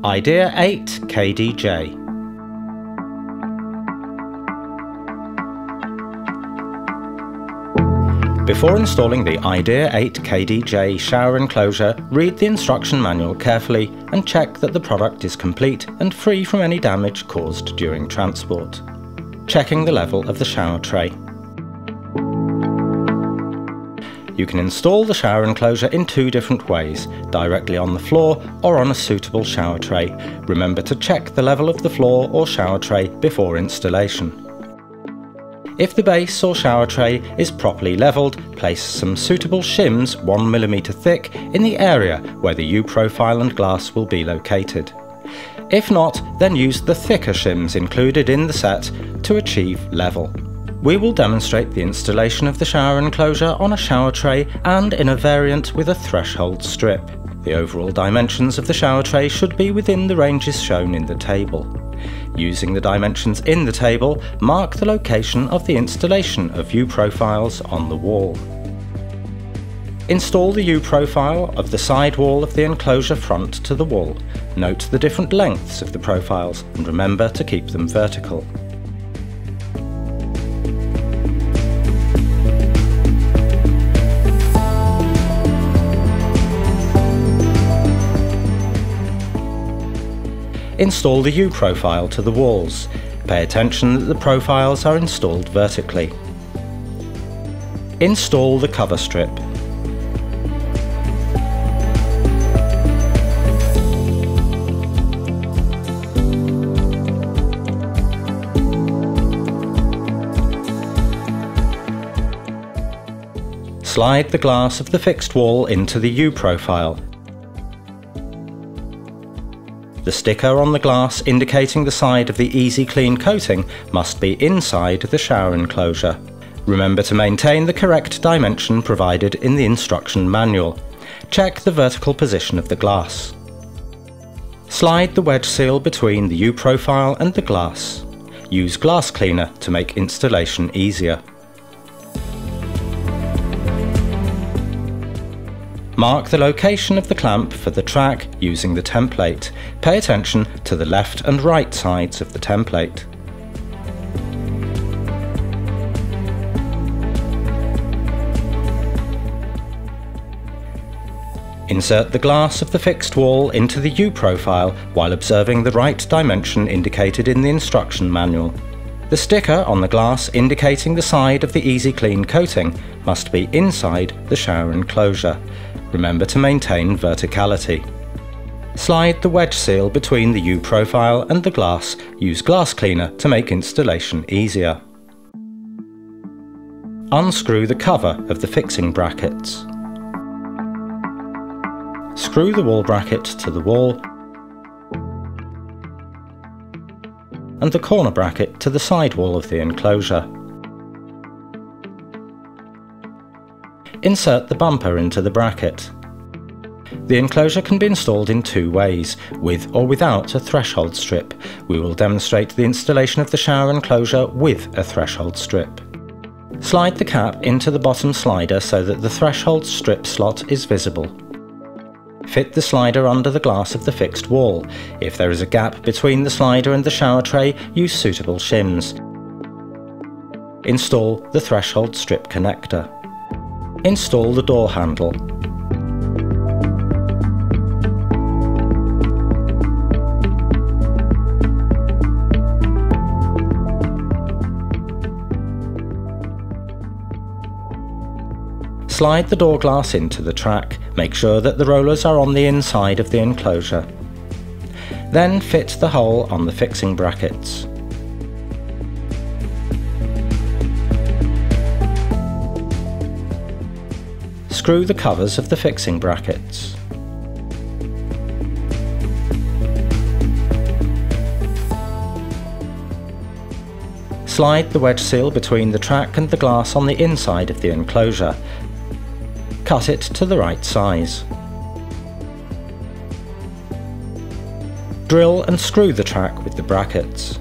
Idea 8 KDJ. Before installing the Idea 8 KDJ shower enclosure, read the instruction manual carefully and check that the product is complete and free from any damage caused during transport. Checking the level of the shower tray. You can install the shower enclosure in two different ways, directly on the floor or on a suitable shower tray. Remember to check the level of the floor or shower tray before installation. If the base or shower tray is properly levelled, place some suitable shims 1mm thick in the area where the U-profile and glass will be located. If not, then use the thicker shims included in the set to achieve level. We will demonstrate the installation of the shower enclosure on a shower tray and in a variant with a threshold strip. The overall dimensions of the shower tray should be within the ranges shown in the table. Using the dimensions in the table, mark the location of the installation of U-profiles on the wall. Install the U-profile of the side wall of the enclosure front to the wall. Note the different lengths of the profiles and remember to keep them vertical. Install the U-profile to the walls. Pay attention that the profiles are installed vertically. Install the cover strip. Slide the glass of the fixed wall into the U-profile. The sticker on the glass indicating the side of the Easy Clean coating must be inside the shower enclosure. Remember to maintain the correct dimension provided in the instruction manual. Check the vertical position of the glass. Slide the wedge seal between the U-profile and the glass. Use glass cleaner to make installation easier. Mark the location of the clamp for the track using the template. Pay attention to the left and right sides of the template. Insert the glass of the fixed wall into the U-profile while observing the right dimension indicated in the instruction manual. The sticker on the glass indicating the side of the Easy Clean coating must be inside the shower enclosure. Remember to maintain verticality. Slide the wedge seal between the U-profile and the glass. Use glass cleaner to make installation easier. Unscrew the cover of the fixing brackets. Screw the wall bracket to the wall and the corner bracket to the side wall of the enclosure. Insert the bumper into the bracket. The enclosure can be installed in two ways, with or without a threshold strip. We will demonstrate the installation of the shower enclosure with a threshold strip. Slide the cap into the bottom slider so that the threshold strip slot is visible. Fit the slider under the glass of the fixed wall. If there is a gap between the slider and the shower tray, use suitable shims. Install the threshold strip connector. Install the door handle. Slide the door glass into the track. Make sure that the rollers are on the inside of the enclosure. Then fit the hole on the fixing brackets. Screw the covers of the fixing brackets. Slide the wedge seal between the track and the glass on the inside of the enclosure. Cut it to the right size. Drill and screw the track with the brackets.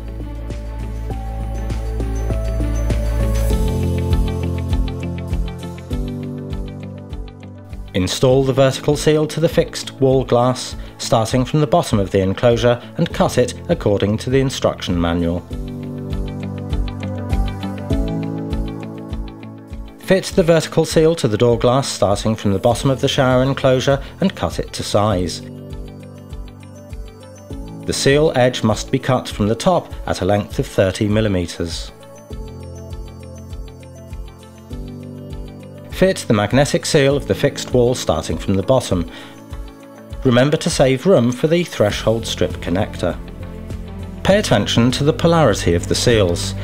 Install the vertical seal to the fixed wall glass, starting from the bottom of the enclosure, and cut it according to the instruction manual. Fit the vertical seal to the door glass starting from the bottom of the shower enclosure and cut it to size. The seal edge must be cut from the top at a length of 30 mm. Fit the magnetic seal of the fixed wall starting from the bottom. Remember to save room for the threshold strip connector. Pay attention to the polarity of the seals.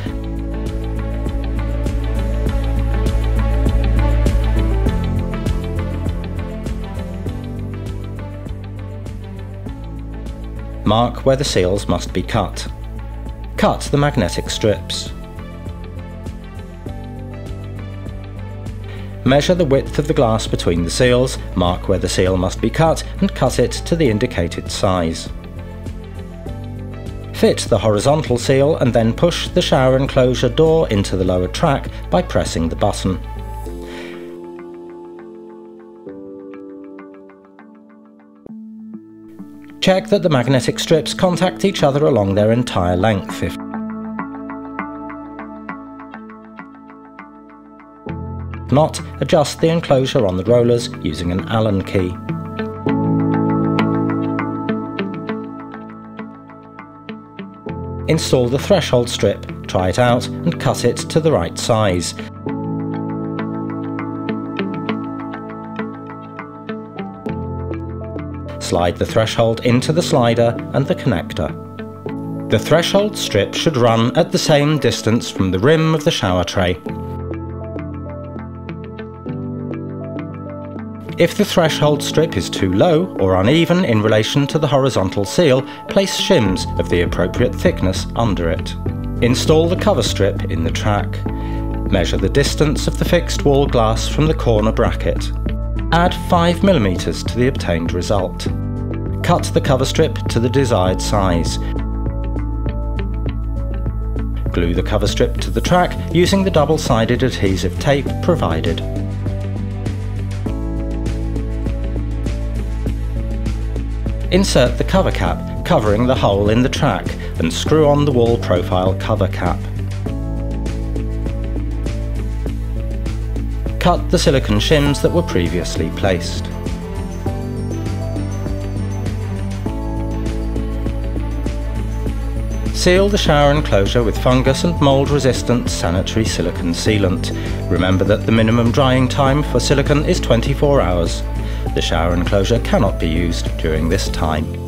Mark where the seals must be cut. Cut the magnetic strips. Measure the width of the glass between the seals, mark where the seal must be cut, and cut it to the indicated size. Fit the horizontal seal and then push the shower enclosure door into the lower track by pressing the button. Check that the magnetic strips contact each other along their entire length. If not, adjust the enclosure on the rollers using an Allen key. Install the threshold strip, try it out and cut it to the right size. Slide the threshold into the slider and the connector. The threshold strip should run at the same distance from the rim of the shower tray. If the threshold strip is too low or uneven in relation to the horizontal seal, place shims of the appropriate thickness under it. Install the cover strip in the track. Measure the distance of the fixed wall glass from the corner bracket. Add 5 mm to the obtained result. Cut the cover strip to the desired size. Glue the cover strip to the track using the double-sided adhesive tape provided. Insert the cover cap, covering the hole in the track, and screw on the wall profile cover cap. Cut the silicone shims that were previously placed. Seal the shower enclosure with fungus and mould resistant sanitary silicone sealant. Remember that the minimum drying time for silicone is 24 hours. The shower enclosure cannot be used during this time.